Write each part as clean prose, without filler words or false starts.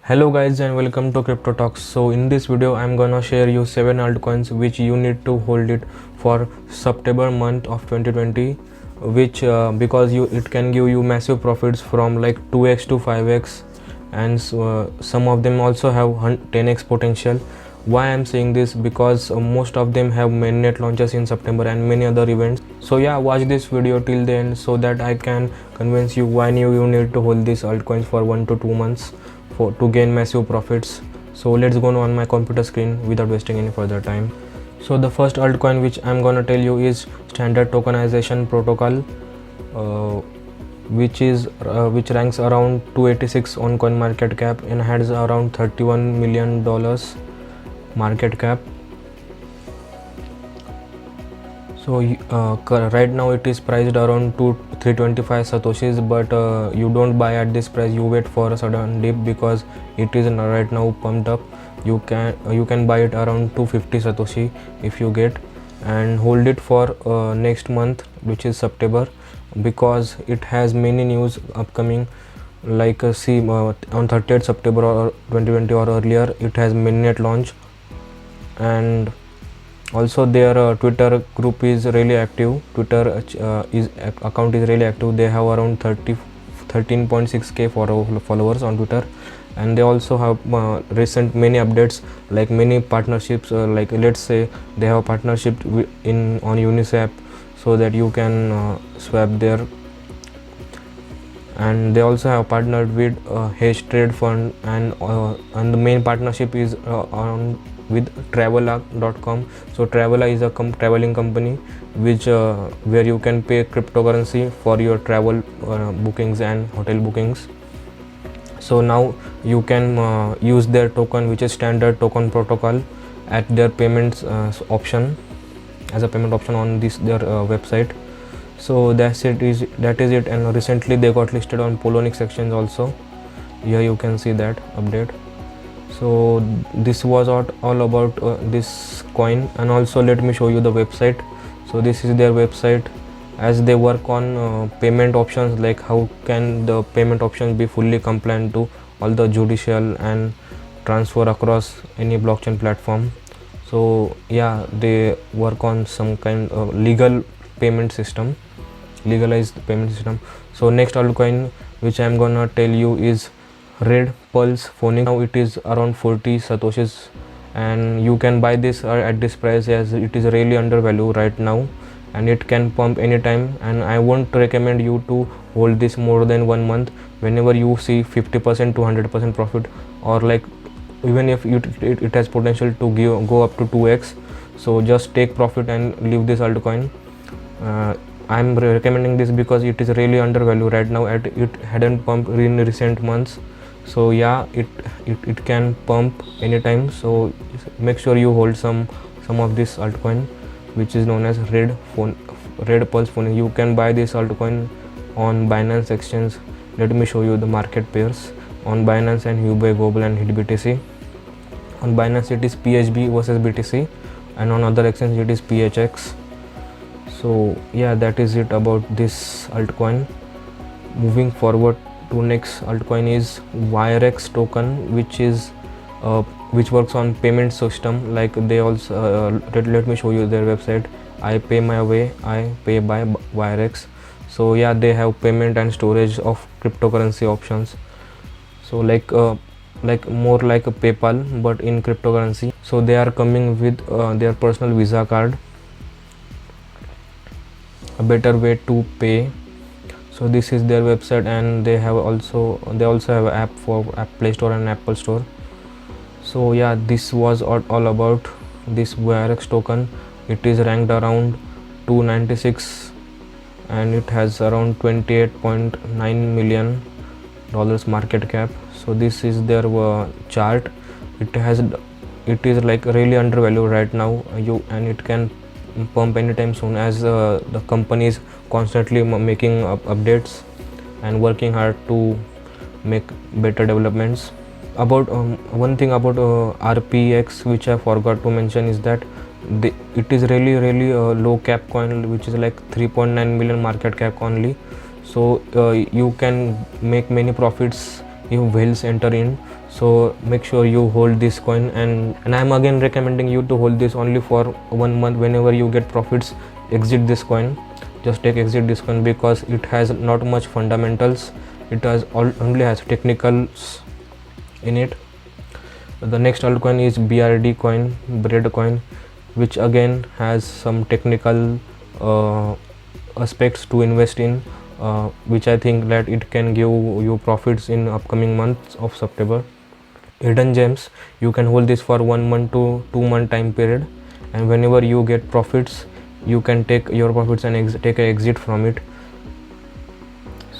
Hello guys and welcome to Crypto Talks. So in this video I'm gonna share you 7 altcoins which you need to hold it for September month of 2020, which because it can give you massive profits from like 2x to 5x, and some of them also have 10x potential. Why I'm saying this? Because most of them have mainnet launches in September and many other events. So yeah, watch this video till the end so that I can convince you why you need to hold these altcoins for 1 to 2 months to gain massive profits. So let's go on my computer screen without wasting any further time. So the first altcoin which I'm gonna tell you is Standard Tokenization Protocol, which ranks around 286 on CoinMarketCap and has around $31 million market cap. So right now it is priced around 325 satoshis, but you don't buy at this price, you wait for a sudden dip because it is right now pumped up. You can buy it around 250 satoshi if you get, and hold it for next month, which is September, because it has many news upcoming. Like on 30th September or 2020 or earlier, it has mainnet launch, and also their Twitter group is really active. Twitter account is really active. They have around 13.6k followers on Twitter, and they also have recent many updates, like many partnerships. Like let's say they have a partnership on Uniswap, so that you can swap there. And they also have partnered with Hedge Trade Fund, and the main partnership is with Traveler.com. So Traveler is a traveling company where you can pay cryptocurrency for your travel bookings and hotel bookings. So now you can use their token, which is Standard Token Protocol, at their payments option, as a payment option on their website. So that is it. And recently they got listed on Poloniex exchange also. Here you can see that update. So this was all about this coin, and also let me show you the website. So this is their website, as they work on payment options, like how can the payment options be fully compliant to all the judicial and transfer across any blockchain platform. So yeah, they work on some kind of legalized payment system. So next altcoin which I'm gonna tell you is Red Pulse Phonics. Now it is around 40 satoshis, and you can buy this at this price, as it is really undervalued right now, and it can pump anytime. And I won't recommend you to hold this more than 1 month. Whenever you see 50% to 100% profit, or like even if it has potential to go up to 2x, so just take profit and leave this altcoin. I'm recommending this because it is really undervalued right now. It hadn't pumped in recent months. So yeah, it can pump anytime. So make sure you hold some of this altcoin, which is known as Red Pulse Phonics. You can buy this altcoin on Binance exchange. Let me show you the market pairs on Binance and Huobi Global and HitBTC. On Binance it is PHB versus BTC, and on other exchange it is PHX. So yeah, that is it about this altcoin. Moving forward to next altcoin is WireX token, which works on payment system. Like they also let me show you their website. I pay my way, I pay by WireX. So yeah, they have payment and storage of cryptocurrency options. So like more like a PayPal but in cryptocurrency. So they are coming with their personal Visa card, a better way to pay. So this is their website, and they also have an app for Play Store and Apple Store. So yeah, this was all about this WireX token. It is ranked around 296, and it has around $28.9 million market cap. So this is their chart. It is like really undervalued right now, and it can pump anytime soon, as the company is constantly making updates and working hard to make better developments. About one thing about RPX, which I forgot to mention, is that it is really low cap coin, which is like 3.9 million market cap only. So you can make many profits if whales enter in. So make sure you hold this coin, and I'm again recommending you to hold this only for 1 month. Whenever you get profits, exit this coin. Just exit this coin because it has not much fundamentals. It only has technicals in it. The next altcoin is BRD coin, bread coin, which again has some technical aspects to invest in, which I think that it can give you profits in upcoming months of September. Hidden gems, you can hold this for 1 month to 2 month time period, and whenever you get profits, you can take your profits and take an exit from it.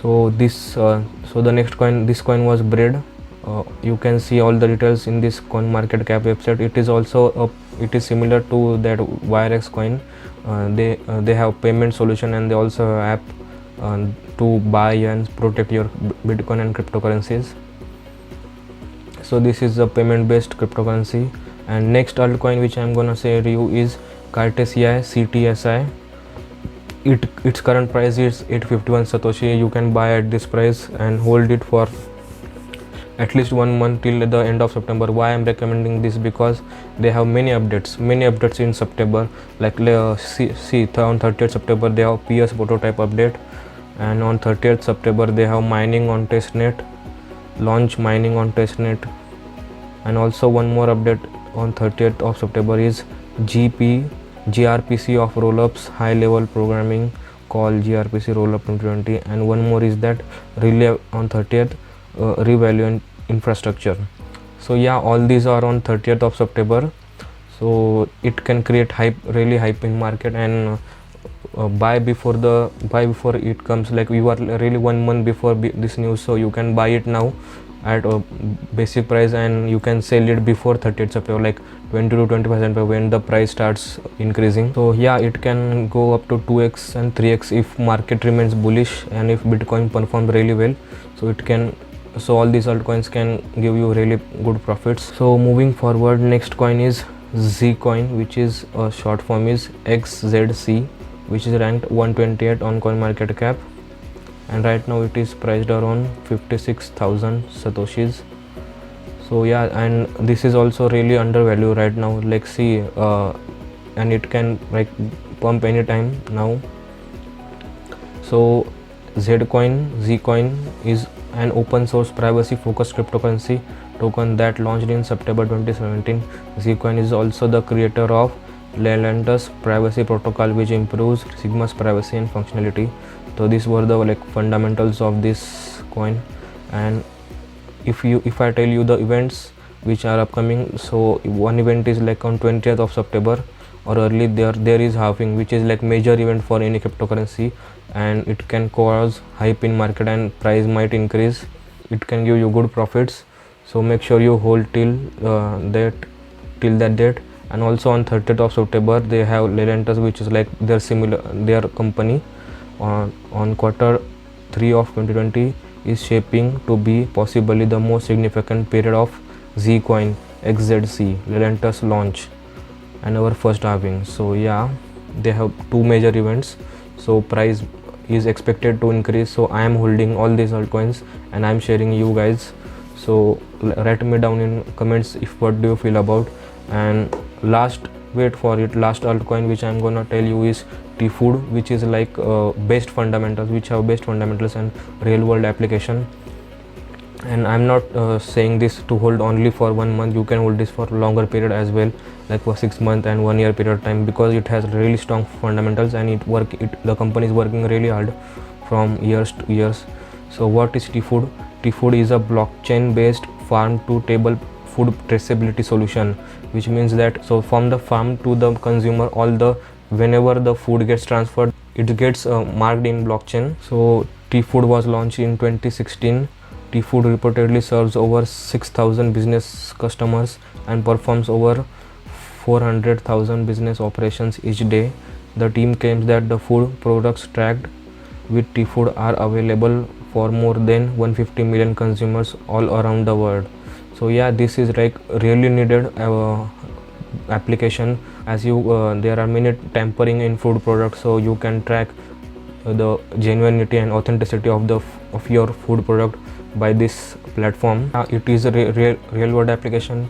So the next coin, this coin was bread. You can see all the details in this CoinMarketCap website. It is also it is similar to that YRX coin. They have payment solution, and they also have app to buy and protect your Bitcoin and cryptocurrencies. So this is a payment based cryptocurrency. And next altcoin which I'm gonna say to you is Cartesia CTSI. Its current price is 851 Satoshi. You can buy at this price and hold it for at least 1 month till the end of September. Why I'm recommending this? Because they have many updates in September. Like see on 30th September they have PS prototype update, and on 30th September they have mining on testnet, launch mining on testnet, and also one more update on 30th of September is gRPC of rollups, high level programming called gRPC rollup 2020, and one more is that relay on 30th revalue infrastructure. So yeah, all these are on 30th of September. So it can create really hype in market, and buy before it comes. Like you are really 1 month before this news, so you can buy it now at a basic price, and you can sell it before 30th September, like 20 to 25% when the price starts increasing. So yeah, it can go up to 2x and 3x if market remains bullish and if Bitcoin performs really well. So all these altcoins can give you really good profits. So moving forward, next coin is Zcoin, which is short form is XZC, which is ranked 128 on CoinMarketCap, and right now it is priced around 56,000 Satoshis. So yeah, and this is also really undervalued right now. Like see, and it can like pump anytime now. So Zcoin is an open source privacy focused cryptocurrency token that launched in September 2017. Zcoin is also the creator of Lelantus privacy protocol, which improves Sigma's privacy and functionality. So these were the fundamentals of this coin. And if I tell you the events which are upcoming, so one event is like on 20th of September or early there is halving, which is like major event for any cryptocurrency, and it can cause hype in market and price might increase. It can give you good profits, so make sure you hold till that date. And also on 30th of September they have Lelantus, which is like their company on Q3 of 2020 is shaping to be possibly the most significant period of Zcoin XZC Lelantus launch and our first halving. So yeah, they have two major events, so price is expected to increase. So I am holding all these altcoins and I am sharing you guys. So write me down in comments if what do you feel about. And last altcoin which I am gonna tell you is Tfood, which is like best fundamentals, which have best fundamentals and real world application. And I'm not saying this to hold only for 1 month. You can hold this for longer period as well, like for 6 months and 1 year period of time, because it has really strong fundamentals and the company is working really hard from years to years. So what is Tfood? Tfood is a blockchain based farm to table food traceability solution, which means that so from the farm to the consumer, whenever the food gets transferred, it gets marked in blockchain. So Tfood was launched in 2016. Tfood reportedly serves over 6,000 business customers and performs over 400,000 business operations each day. The team claims that the food products tracked with Tfood are available for more than 150 million consumers all around the world. So yeah, this is like really needed application, as there are many tampering in food products, so you can track the genuinity and authenticity of your food product by this platform. It is a real world application.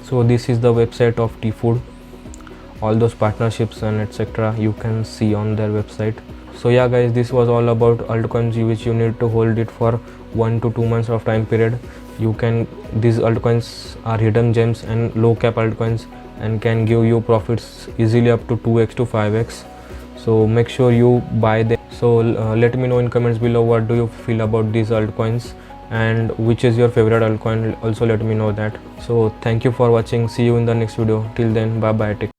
So this is the website of T-Food. All those partnerships and etc. you can see on their website. So yeah guys, this was all about altcoins which you need to hold it for 1 to 2 months of time period. These altcoins are hidden gems and low cap altcoins and can give you profits easily up to 2x to 5x. So make sure you buy them. So let me know in comments below what do you feel about these altcoins and which is your favorite altcoin. Also let me know that. So thank you for watching. See you in the next video. Till then, bye bye. Take